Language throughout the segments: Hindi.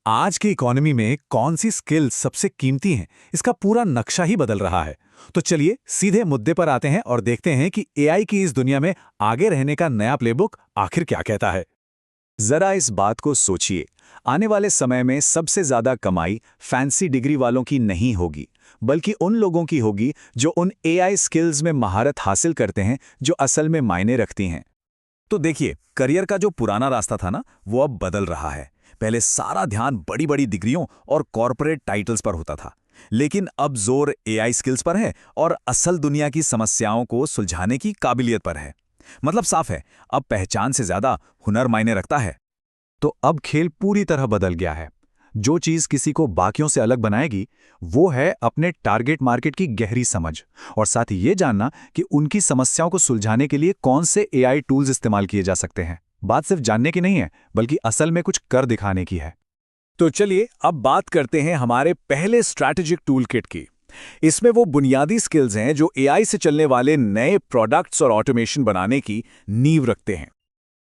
आज की इकोनॉमी में कौन सी स्किल सबसे कीमती हैं, इसका पूरा नक्शा ही बदल रहा है। तो चलिए सीधे मुद्दे पर आते हैं और देखते हैं कि एआई की इस दुनिया में आगे रहने का नया प्लेबुक आखिर क्या कहता है। जरा इस बात को सोचिए, आने वाले समय में सबसे ज्यादा कमाई फैंसी डिग्री वालों की नहीं होगी, बल्कि उन लोगों की होगी जो उन एआई स्किल्स में महारत हासिल करते हैं जो असल में मायने रखती हैं। तो देखिए, करियर का जो पुराना रास्ता था ना, वो अब बदल रहा है। पहले सारा ध्यान बड़ी बड़ी डिग्रियों और कॉर्पोरेट टाइटल्स पर होता था, लेकिन अब जोर एआई स्किल्स पर है और असल दुनिया की समस्याओं को सुलझाने की काबिलियत पर है। मतलब साफ है, अब पहचान से ज्यादा हुनर मायने रखता है। तो अब खेल पूरी तरह बदल गया है। जो चीज किसी को बाकियों से अलग बनाएगी, वो है अपने टारगेट मार्केट की गहरी समझ और साथ ही ये जानना कि उनकी समस्याओं को सुलझाने के लिए कौन से एआई टूल्स इस्तेमाल किए जा सकते हैं। बात सिर्फ जानने की नहीं है, बल्कि असल में कुछ कर दिखाने की है। तो चलिए अब बात करते हैं हमारे पहले स्ट्रैटेजिक टूल किट की। इसमें वो बुनियादी स्किल्स हैं जो एआई से चलने वाले नए प्रोडक्ट्स और ऑटोमेशन बनाने की नींव रखते हैं।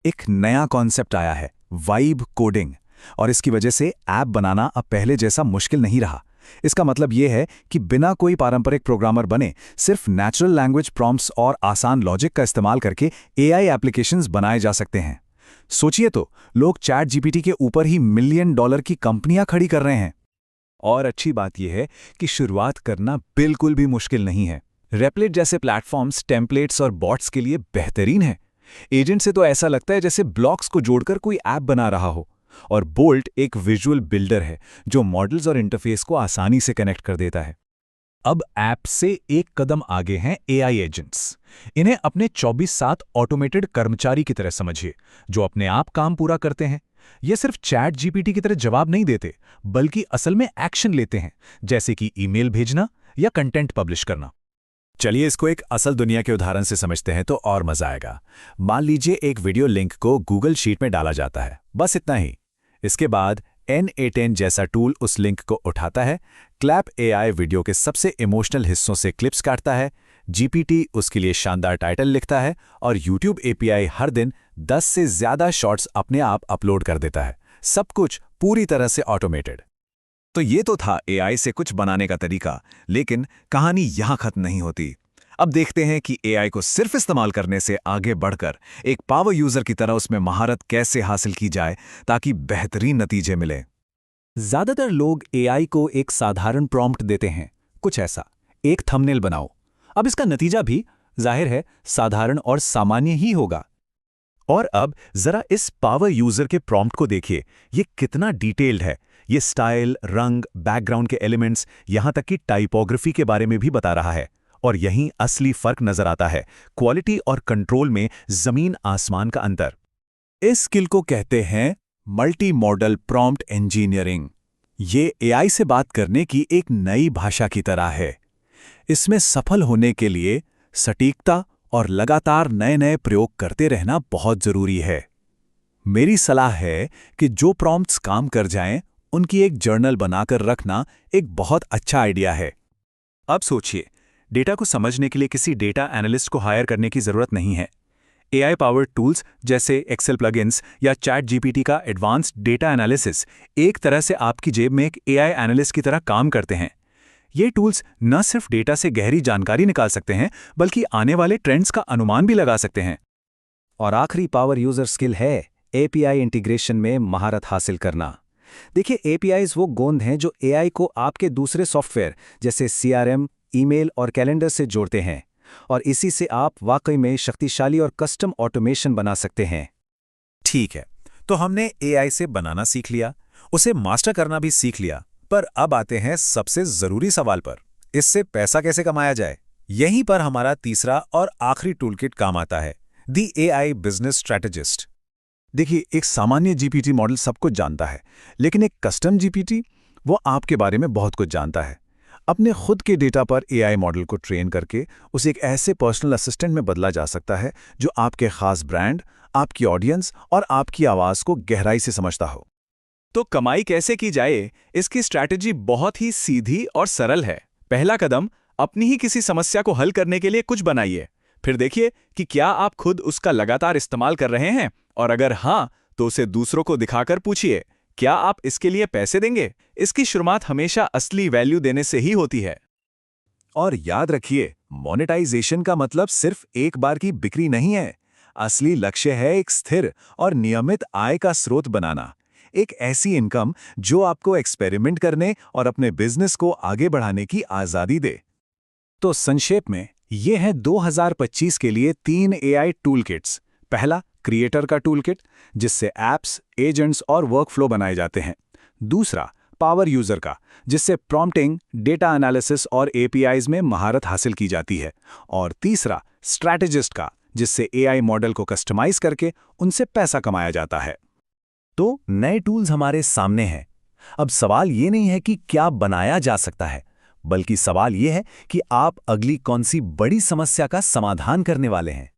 एक नया कॉन्सेप्ट आया है, वाइब कोडिंग, और इसकी वजह से ऐप बनाना अब पहले जैसा मुश्किल नहीं रहा। इसका मतलब यह है कि बिना कोई पारंपरिक प्रोग्रामर बने सिर्फ नेचुरल लैंग्वेज प्रॉम्प्ट्स और आसान लॉजिक का इस्तेमाल करके एआई एप्लीकेशंस बनाए जा सकते हैं। सोचिए तो, लोग चैट जीपीटी के ऊपर ही मिलियन डॉलर की कंपनियां खड़ी कर रहे हैं। और अच्छी बात यह है कि शुरुआत करना बिल्कुल भी मुश्किल नहीं है। रेपलेट जैसे प्लेटफॉर्म्स टेम्पलेट्स और बॉट्स के लिए बेहतरीन है। एजेंट से तो ऐसा लगता है जैसे ब्लॉक्स को जोड़कर कोई ऐप बना रहा हो, और बोल्ट एक विजुअल बिल्डर है जो मॉडल्स और इंटरफेस को आसानी से कनेक्ट कर देता है। अब ऐप से एक कदम आगे हैं एआई एजेंट्स। इन्हें अपने 24/7 ऑटोमेटेड कर्मचारी की तरह समझिए, जो अपने आप काम पूरा करते हैं। ये सिर्फ चैट जीपीटी की तरह जवाब नहीं देते, बल्कि असल में एक्शन लेते हैं, जैसे कि ईमेल भेजना या कंटेंट पब्लिश करना। चलिए इसको एक असल दुनिया के उदाहरण से समझते हैं तो और मजा आएगा। मान लीजिए एक वीडियो लिंक को गूगल शीट में डाला जाता है, बस इतना ही। इसके बाद N8N जैसा टूल उस लिंक को उठाता है, क्लैप एआई वीडियो के सबसे इमोशनल हिस्सों से क्लिप्स काटता है, जीपीटी उसके लिए शानदार टाइटल लिखता है, और यूट्यूब एपीआई हर दिन 10 से ज्यादा शॉर्ट्स अपने आप अपलोड कर देता है। सब कुछ पूरी तरह से ऑटोमेटेड। तो ये तो था एआई से कुछ बनाने का तरीका, लेकिन कहानी यहां खत्म नहीं होती। अब देखते हैं कि एआई को सिर्फ इस्तेमाल करने से आगे बढ़कर एक पावर यूजर की तरह उसमें महारत कैसे हासिल की जाए ताकि बेहतरीन नतीजे मिले। ज्यादातर लोग एआई को एक साधारण प्रॉम्प्ट देते हैं, कुछ ऐसा, एक थंबनेल बनाओ। अब इसका नतीजा भी जाहिर है साधारण और सामान्य ही होगा। और अब जरा इस पावर यूजर के प्रॉम्प्ट को देखिए, ये कितना डिटेल्ड है। ये स्टाइल, रंग, बैकग्राउंड के एलिमेंट्स, यहां तक कि टाइपोग्राफी के बारे में भी बता रहा है। और यहीं असली फर्क नजर आता है, क्वालिटी और कंट्रोल में जमीन आसमान का अंतर। इस स्किल को कहते हैं मल्टी मॉडल प्रॉम्प्ट इंजीनियरिंग। ये एआई से बात करने की एक नई भाषा की तरह है। इसमें सफल होने के लिए सटीकता और लगातार नए नए प्रयोग करते रहना बहुत जरूरी है। मेरी सलाह है कि जो प्रॉम्प्ट्स काम कर जाएं, उनकी एक जर्नल बनाकर रखना एक बहुत अच्छा आइडिया है। अब सोचिए, डेटा को समझने के लिए किसी डेटा एनालिस्ट को हायर करने की जरूरत नहीं है। एआई पावर्ड टूल्स जैसे एक्सेल प्लगइन्स या चैट जीपीटी का एडवांस्ड डेटा एनालिसिस एक तरह से आपकी जेब में एक एआई एनालिस्ट की तरह काम करते हैं। ये टूल्स न सिर्फ डेटा से गहरी जानकारी निकाल सकते हैं, बल्कि आने वाले ट्रेंड्स का अनुमान भी लगा सकते हैं। और आखिरी पावर यूजर स्किल है एपीआई इंटीग्रेशन में महारत हासिल करना। देखिए, एपीआईज वो गोंद हैं जो एआई को आपके दूसरे सॉफ्टवेयर जैसे सीआरएम, ईमेल और कैलेंडर से जोड़ते हैं, और इसी से आप वाकई में शक्तिशाली और कस्टम ऑटोमेशन बना सकते हैं। ठीक है, तो हमने एआई से बनाना सीख लिया, उसे मास्टर करना भी सीख लिया, पर अब आते हैं सबसे जरूरी सवाल पर, इससे पैसा कैसे कमाया जाए। यहीं पर हमारा तीसरा और आखिरी टूलकिट काम आता है, द एआई बिजनेस स्ट्रैटेजिस्ट। देखिए, एक सामान्य जीपीटी मॉडल सब कुछ जानता है, लेकिन एक कस्टम जीपीटी वो आपके बारे में बहुत कुछ जानता है। अपने खुद के डेटा पर एआई मॉडल को ट्रेन करके उसे एक ऐसे पर्सनल असिस्टेंट में बदला जा सकता है जो आपके खास ब्रांड, आपकी ऑडियंस और आपकी आवाज को गहराई से समझता हो। तो कमाई कैसे की जाए, इसकी स्ट्रैटेजी बहुत ही सीधी और सरल है। पहला कदम, अपनी ही किसी समस्या को हल करने के लिए कुछ बनाइए। फिर देखिए कि क्या आप खुद उसका लगातार इस्तेमाल कर रहे हैं, और अगर हाँ, तो उसे दूसरों को दिखाकर पूछिए, क्या आप इसके लिए पैसे देंगे? इसकी शुरुआत हमेशा असली वैल्यू देने से ही होती है। और याद रखिए, मोनेटाइजेशन का मतलब सिर्फ एक बार की बिक्री नहीं है। असली लक्ष्य है एक स्थिर और नियमित आय का स्रोत बनाना, एक ऐसी इनकम जो आपको एक्सपेरिमेंट करने और अपने बिजनेस को आगे बढ़ाने की आज़ादी दे। तो संक्षेप में ये हैं 2025 के लिए 3 एआई टूल किट्स। पहला, क्रिएटर का टूल किट, जिससे एप्स, एजेंट्स और वर्कफ्लो बनाए जाते हैं। दूसरा, पावर यूजर का, जिससे प्रॉम्प्टिंग, डेटा एनालिसिस और एपीआईज में महारत हासिल की जाती है। और तीसरा, स्ट्रैटेजिस्ट का, जिससे एआई मॉडल को कस्टमाइज करके उनसे पैसा कमाया जाता है। तो नए टूल्स हमारे सामने हैं। अब सवाल ये नहीं है कि क्या बनाया जा सकता है, बल्कि सवाल ये है कि आप अगली कौन सी बड़ी समस्या का समाधान करने वाले हैं।